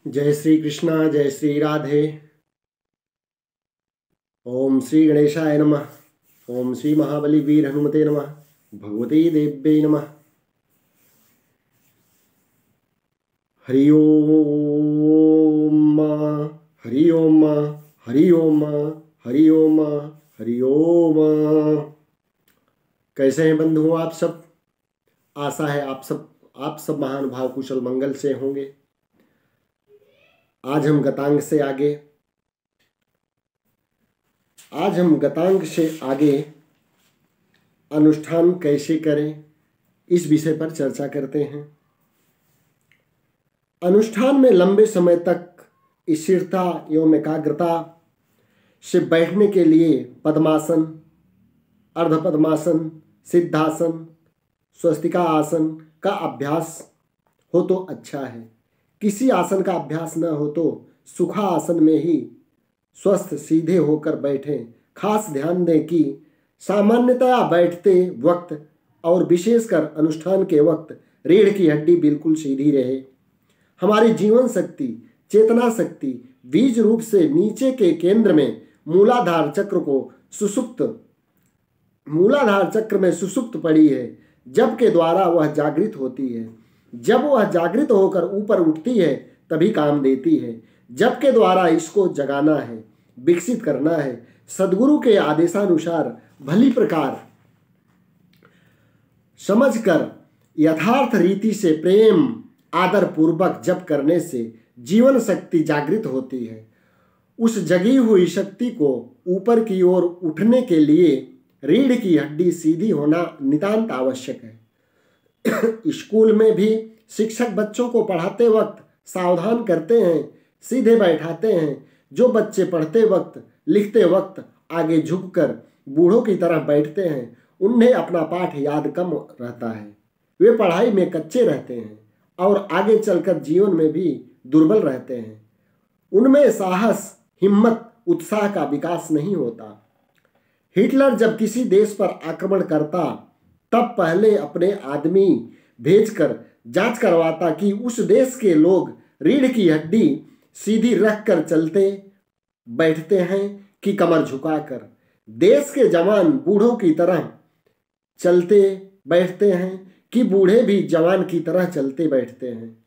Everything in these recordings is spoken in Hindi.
जय श्री कृष्णा, जय श्री राधे। ओम श्री गणेशाय नमः। ओम श्री महाबली वीर हनुमते नमः। भगवती देव्यै नमः। हरि ओम हरि ओम हरि ओम हरि ओम हरि ओम। कैसे हैं बंधुओं आप सब? आशा है आप सब महानुभाव कुशल मंगल से होंगे। आज हम गतांग से आगे अनुष्ठान कैसे करें, इस विषय पर चर्चा करते हैं। अनुष्ठान में लंबे समय तक स्थिरता एवं एकाग्रता से बैठने के लिए पद्मासन, अर्ध पद्मासन, सिद्धासन, स्वस्तिका आसन का अभ्यास हो तो अच्छा है। किसी आसन का अभ्यास न हो तो सुखा आसन में ही स्वस्थ सीधे होकर बैठें। खास ध्यान दें कि सामान्यतया बैठते वक्त और विशेषकर अनुष्ठान के वक्त रीढ़ की हड्डी बिल्कुल सीधी रहे। हमारी जीवन शक्ति, चेतना शक्ति बीज रूप से नीचे के केंद्र में मूलाधार चक्र में सुषुप्त पड़ी है, जब के द्वारा वह जागृत होती है। जब वह जागृत होकर ऊपर उठती है तभी काम देती है। जब के द्वारा इसको जगाना है, विकसित करना है। सद्गुरु के आदेशानुसार भली प्रकार समझकर यथार्थ रीति से प्रेम आदर पूर्वक जप करने से जीवन शक्ति जागृत होती है। उस जगी हुई शक्ति को ऊपर की ओर उठने के लिए रीढ़ की हड्डी सीधी होना नितांत आवश्यक है। स्कूल में भी शिक्षक बच्चों को पढ़ाते वक्त सावधान करते हैं, सीधे बैठाते हैं। जो बच्चे पढ़ते वक्त, लिखते वक्त आगे झुककर बूढ़ों की तरह बैठते हैं, उन्हें अपना पाठ याद कम रहता है। वे पढ़ाई में कच्चे रहते हैं और आगे चलकर जीवन में भी दुर्बल रहते हैं। उनमें साहस, हिम्मत, उत्साह का विकास नहीं होता। हिटलर जब किसी देश पर आक्रमण करता तब पहले अपने आदमी भेजकर जांच करवाता कि उस देश के लोग रीढ़ की हड्डी सीधी रखकर चलते बैठते हैं कि कमर झुकाकर। देश के जवान बूढ़ों की तरह चलते बैठते हैं कि बूढ़े भी जवान की तरह चलते बैठते हैं।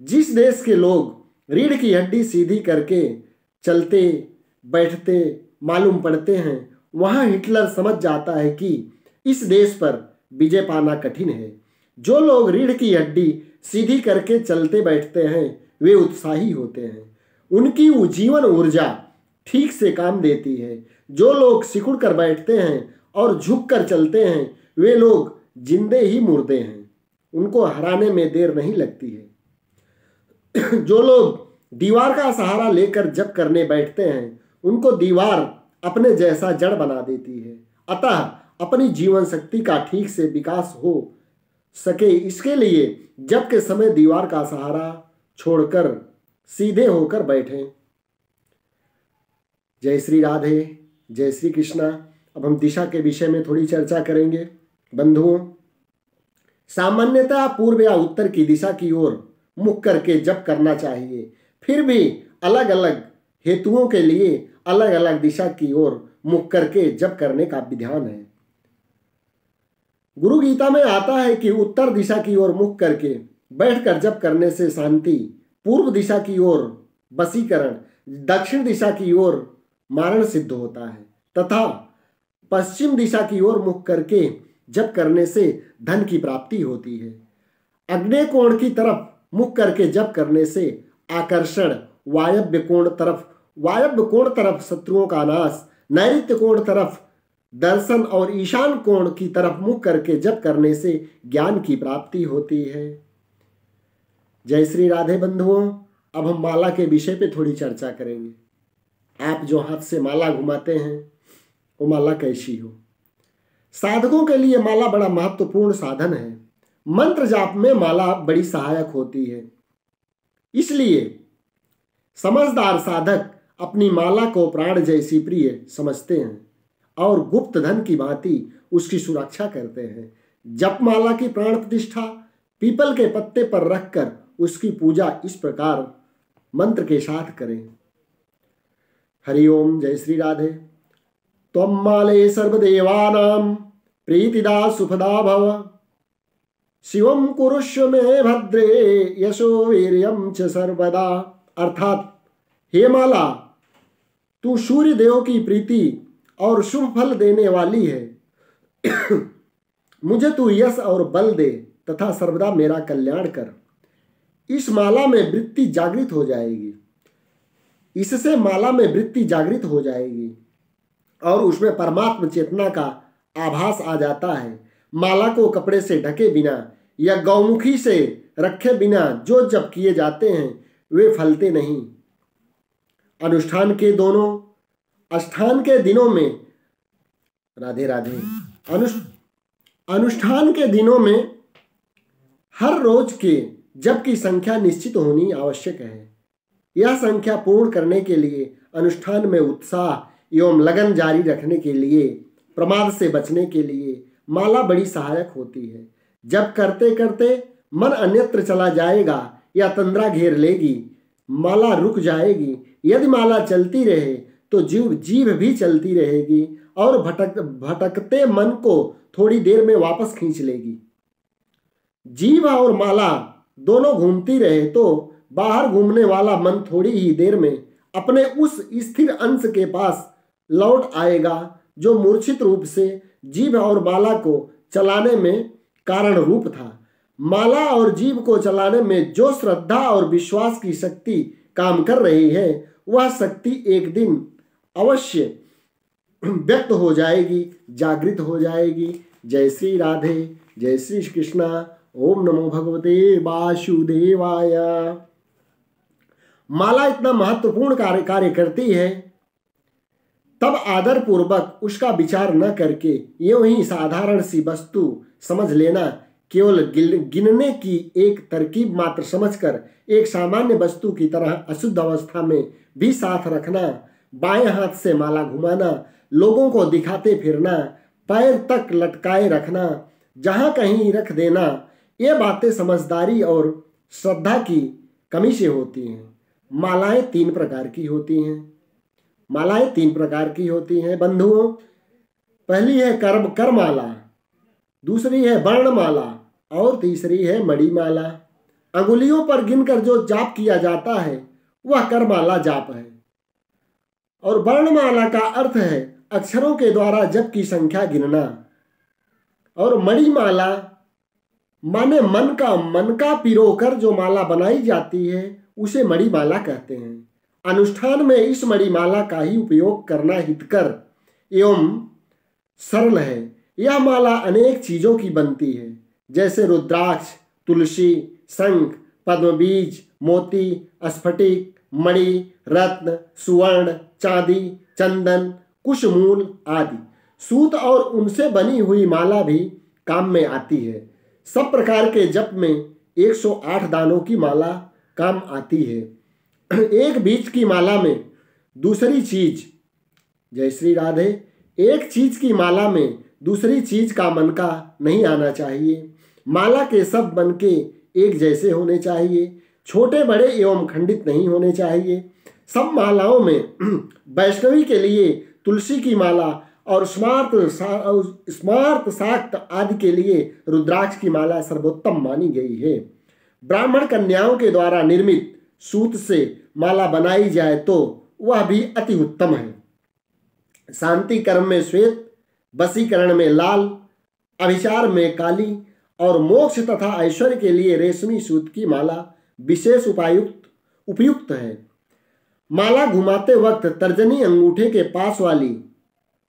जिस देश के लोग रीढ़ की हड्डी सीधी करके चलते बैठते मालूम पड़ते हैं, वहां हिटलर समझ जाता है कि इस देश पर विजय पाना कठिन है। जो लोग रीढ़ की हड्डी सीधी करके चलते बैठते हैं वे उत्साही होते हैं। उनकी जीवन ऊर्जा ठीक से काम देती है। जो लोग सिकुड़ कर बैठते हैं और झुक कर चलते हैं वे लोग जिंदे ही मुर्दे हैं। उनको हराने में देर नहीं लगती है। जो लोग दीवार का सहारा लेकर जप करने बैठते हैं उनको दीवार अपने जैसा जड़ बना देती है। अतः अपनी जीवन शक्ति का ठीक से विकास हो सके, इसके लिए जप के समय दीवार का सहारा छोड़कर सीधे होकर बैठें। जय श्री राधे, जय श्री कृष्णा। अब हम दिशा के विषय में थोड़ी चर्चा करेंगे। बंधुओं, सामान्यतः पूर्व या उत्तर की दिशा की ओर मुख करके जप करना चाहिए। फिर भी अलग अलग हेतुओं के लिए अलग अलग दिशा की ओर मुख करके जप करने का विधान है। गुरु गीता में आता है कि उत्तर दिशा की ओर मुख करके बैठकर जप करने से शांति, पूर्व दिशा की ओर वशीकरण, दक्षिण दिशा की ओर मारण सिद्ध होता है तथा पश्चिम दिशा की ओर मुख करके जप करने से धन की प्राप्ति होती है। अग्नेय कोण की तरफ मुख करके जप करने से आकर्षण, वायव्य कोण तरफ शत्रुओं का नाश, नैऋत्य कोण तरफ दर्शन और ईशान कोण की तरफ मुख करके जप करने से ज्ञान की प्राप्ति होती है। जय श्री राधे बंधुओं। अब हम माला के विषय पे थोड़ी चर्चा करेंगे। आप जो हाथ से माला घुमाते हैं वो माला कैसी हो? साधकों के लिए माला बड़ा महत्वपूर्ण साधन है। मंत्र जाप में माला बड़ी सहायक होती है। इसलिए समझदार साधक अपनी माला को प्राण जैसी प्रिय समझते हैं और गुप्त धन की भांति उसकी सुरक्षा करते हैं। जप माला की प्राण प्रतिष्ठा पीपल के पत्ते पर रखकर उसकी पूजा इस प्रकार मंत्र के साथ करें। हरि ओम। जय श्री राधे। त्वं माले सर्वदेवानां प्रीतिदा सुखदा भव, शिवम कुरुष्व मे भद्रे यशो वीर्यं च सर्वदा। अर्थात हे माला, तू सूर्य देव की प्रीति और शुभ फल देने वाली है। मुझे तू यश और बल दे तथा सर्वदा मेरा कल्याण कर। इस माला में वृत्ति जागृत हो जाएगी, इससे माला में वृत्ति जागृत हो जाएगी और उसमें परमात्म चेतना का आभास आ जाता है। माला को कपड़े से ढके बिना या गौमुखी से रखे बिना जो जप किए जाते हैं वे फलते नहीं। अनुष्ठान के दिनों में राधे राधे। अनुष्ठान के दिनों में हर रोज के जप की संख्या निश्चित होनी आवश्यक है। यह संख्या पूर्ण करने के लिए अनुष्ठान में उत्साह एवं लगन जारी रखने के लिए, प्रमाद से बचने के लिए माला बड़ी सहायक होती है। जब करते करते मन अन्यत्र चला जाएगा या तंद्रा घेर लेगी, माला रुक जाएगी। यदि माला चलती रहे तो जीभ भी चलती रहेगी और भटकते मन को थोड़ी देर में वापस खींच लेगी। जीभ और माला दोनों घूमती रहे तो बाहर घूमने वाला मन थोड़ी ही देर में अपने उस स्थिर अंश के पास लौट आएगा जो मूर्छित रूप से जीभ और माला को चलाने में कारण रूप था। माला और जीभ को चलाने में जो श्रद्धा और विश्वास की शक्ति काम कर रही है, वह शक्ति एक दिन अवश्य व्यक्त हो जाएगी, जागृत हो जाएगी। जय श्री राधे। जय श्री कृष्णा। ओम नमो भगवते वासुदेवाय। माला इतना महत्वपूर्ण कार्य करती है, तब आदर पूर्वक उसका विचार न करके यूं ही साधारण सी वस्तु समझ लेना, केवल गिनने की एक तरकीब मात्र समझकर एक सामान्य वस्तु की तरह अशुद्ध अवस्था में भी साथ रखना, बाएं हाथ से माला घुमाना, लोगों को दिखाते फिरना, पैर तक लटकाए रखना, जहां कहीं रख देना, ये बातें समझदारी और श्रद्धा की कमी से होती हैं। मालाएं तीन प्रकार की होती हैं। मालाएं तीन प्रकार की होती हैं बंधुओं। पहली है करमाला, दूसरी है वर्णमाला और तीसरी है मणिमाला। अंगुलियों पर गिनकर जो जाप किया जाता है वह करमाला जाप है, और वर्णमाला का अर्थ है अक्षरों के द्वारा जप की संख्या गिनना, और मणिमाला माने मन का पिरोकर जो माला बनाई जाती है उसे मणिमाला कहते हैं। अनुष्ठान में इस मणिमाला का ही उपयोग करना हितकर एवं सरल है। यह माला अनेक चीजों की बनती है, जैसे रुद्राक्ष, तुलसी, शंख, पद्मबीज, मोती, स्फटिक, मणि, रत्न, सुवर्ण, चांदी, चंदन, कुशमूल आदि। सूत और उनसे बनी हुई माला भी काम में आती है। सब प्रकार के जप में 108 दानों की माला काम आती है। एक बीज की माला में दूसरी चीज, जय श्री राधे, एक चीज की माला में दूसरी चीज का मनका नहीं आना चाहिए। माला के सब मनके एक जैसे होने चाहिए, छोटे बड़े एवं खंडित नहीं होने चाहिए। सब मालाओं में वैष्णवी के लिए तुलसी की माला और स्मार्त शाक्त आदि के लिए रुद्राक्ष की माला सर्वोत्तम मानी गई है। ब्राह्मण कन्याओं के द्वारा निर्मित सूत से माला बनाई जाए तो वह भी अति उत्तम है। शांति कर्म में श्वेत, वशीकरण में लाल, अभिचार में काली और मोक्ष तथा ऐश्वर्य के लिए रेशमी सूत की माला विशेष उपयुक्त है। माला घुमाते वक्त तर्जनी अंगूठे के पास वाली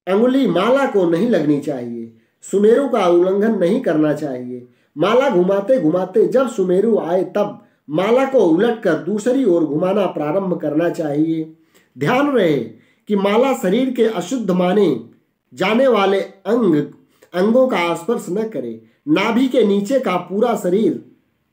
अंगुली माला को नहीं लगनी चाहिए। सुमेरु का उल्लंघन नहीं करना चाहिए। माला घुमाते घुमाते जब सुमेरु आए तब माला को उलटकर दूसरी ओर घुमाना प्रारंभ करना चाहिए। ध्यान रहे कि माला शरीर के अशुद्ध माने जाने वाले अंगों का स्पर्श न करे। नाभि के नीचे का पूरा शरीर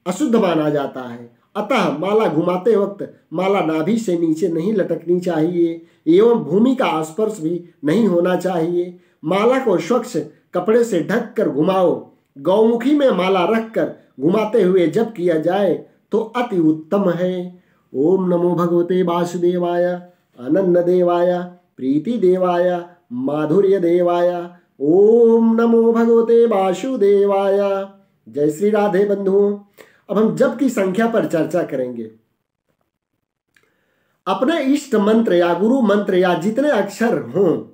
अशुद्ध माना जाता है, अतः माला घुमाते वक्त माला नाभि से नीचे नहीं लटकनी चाहिए एवं भूमि का स्पर्श भी नहीं होना चाहिए। माला को स्वच्छ कपड़े से ढक कर घुमाओ। गौमुखी में माला रखकर घुमाते हुए जब किया जाए तो अति उत्तम है। ओम नमो भगवते वासुदेवाय, आनंद देवाय, प्रीति देवाय, माधुर्य देवाय। ओम नमो भगवते वासुदेवाय। जय श्री राधे बंधुओं। अब हम जप की संख्या पर चर्चा करेंगे। अपने इष्ट मंत्र या गुरु मंत्र या जितने अक्षर हों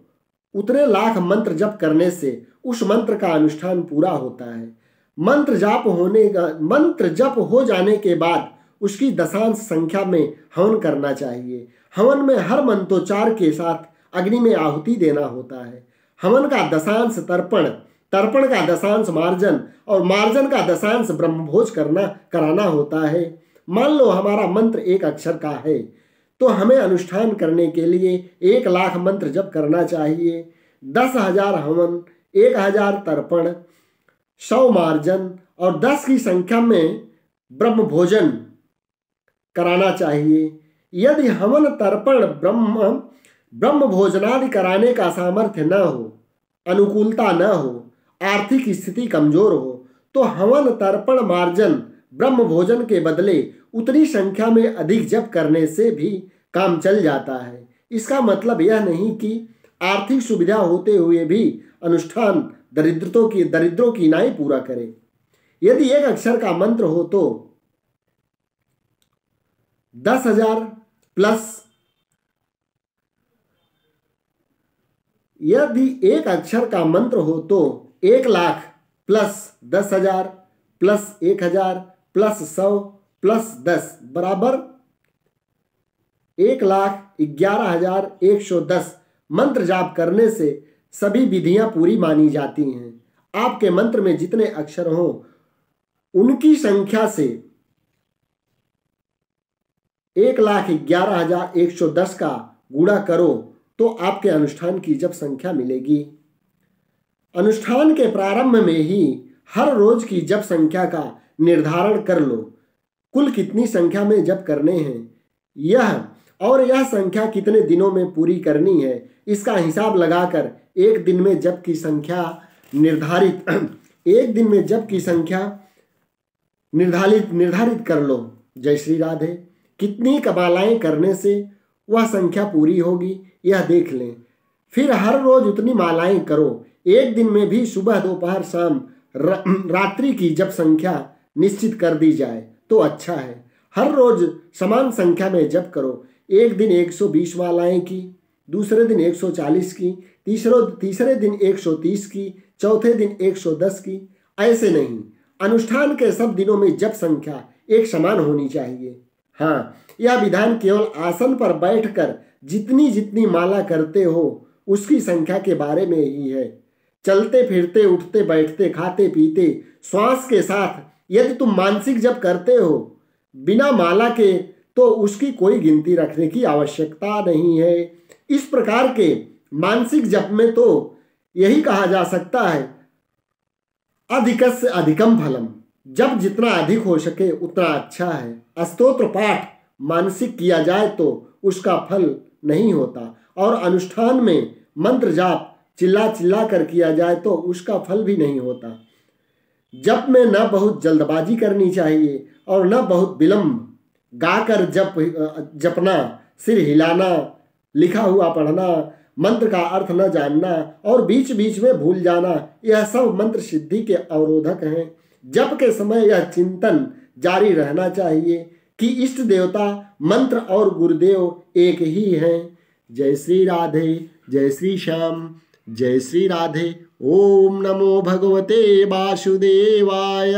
उतने लाख मंत्र जप करने से उस मंत्र का अनुष्ठान पूरा होता है। मंत्र जप हो जाने के बाद उसकी दशांश संख्या में हवन करना चाहिए। हवन में हर मंत्रोच्चार के साथ अग्नि में आहुति देना होता है। हवन का दशांश तर्पण, तर्पण का दशांश मार्जन और मार्जन का दशांश ब्रह्मभोज कराना होता है। मान लो हमारा मंत्र एक अक्षर का है तो हमें अनुष्ठान करने के लिए 1 लाख मंत्र जप करना चाहिए। 10,000 हवन, 1,000 तर्पण, 100 मार्जन और 10 की संख्या में ब्रह्म भोजन कराना चाहिए। यदि हवन तर्पण ब्रह्म भोजनादि कराने का सामर्थ्य न हो, अनुकूलता न हो, आर्थिक स्थिति कमजोर हो तो हवन तर्पण मार्जन ब्रह्म भोजन के बदले उतनी संख्या में अधिक जप करने से भी काम चल जाता है। इसका मतलब यह नहीं कि आर्थिक सुविधा होते हुए भी अनुष्ठान दरिद्रों की नाई पूरा करे। यदि एक अक्षर का मंत्र हो तो 10,000 प्लस, यदि एक अक्षर का मंत्र हो तो 1 lakh plus 10,000 plus 1,000 plus 100 plus 10 बराबर 1,11,110 मंत्र जाप करने से सभी विधियां पूरी मानी जाती हैं। आपके मंत्र में जितने अक्षर हों उनकी संख्या से 1,11,110 का गुणा करो तो आपके अनुष्ठान की जप संख्या मिलेगी। अनुष्ठान के प्रारंभ में ही हर रोज की जप संख्या का निर्धारण कर लो। कुल कितनी संख्या में जप करने हैं यह संख्या कितने दिनों में पूरी करनी है, इसका हिसाब लगाकर एक दिन में जप की संख्या निर्धारित कर लो। जय श्री राधे। कितनी कमालाएं करने से वह संख्या पूरी होगी यह देख लें। फिर हर रोज उतनी मालाएं करो। एक दिन में भी सुबह दोपहर शाम रात्रि की जप संख्या निश्चित कर दी जाए तो अच्छा है। हर रोज समान संख्या में जप करो। एक दिन 120 मालाएं की, दूसरे दिन 140 की, तीसरे दिन 130 की, चौथे दिन 110 की। ऐसे नहीं, अनुष्ठान के सब दिनों में जप संख्या एक समान होनी चाहिए। हाँ, यह विधान केवल आसन पर बैठकर जितनी जितनी माला करते हो उसकी संख्या के बारे में ही है। चलते फिरते, उठते बैठते, खाते पीते, श्वास के साथ यदि तुम मानसिक जप करते हो बिना माला के तो उसकी कोई गिनती रखने की आवश्यकता नहीं है। इस प्रकार के मानसिक जप में तो यही कहा जा सकता है अधिकस्य अधिकम फलम। जब जितना अधिक हो सके उतना अच्छा है। स्तोत्र पाठ मानसिक किया जाए तो उसका फल नहीं होता और अनुष्ठान में मंत्र जाप चिल्ला कर किया जाए तो उसका फल भी नहीं होता। जप में न बहुत जल्दबाजी करनी चाहिए और न बहुत विलंब। गाकर जपना, सिर हिलाना, लिखा हुआ पढ़ना, मंत्र का अर्थ न जानना और बीच बीच में भूल जाना, यह सब मंत्र सिद्धि के अवरोधक हैं। जप के समय यह चिंतन जारी रहना चाहिए कि इष्ट देवता, मंत्र और गुरुदेव एक ही हैं। जय श्री राधे, जय श्री श्याम, जय श्री राधे। ओम नमो भगवते वासुदेवाय।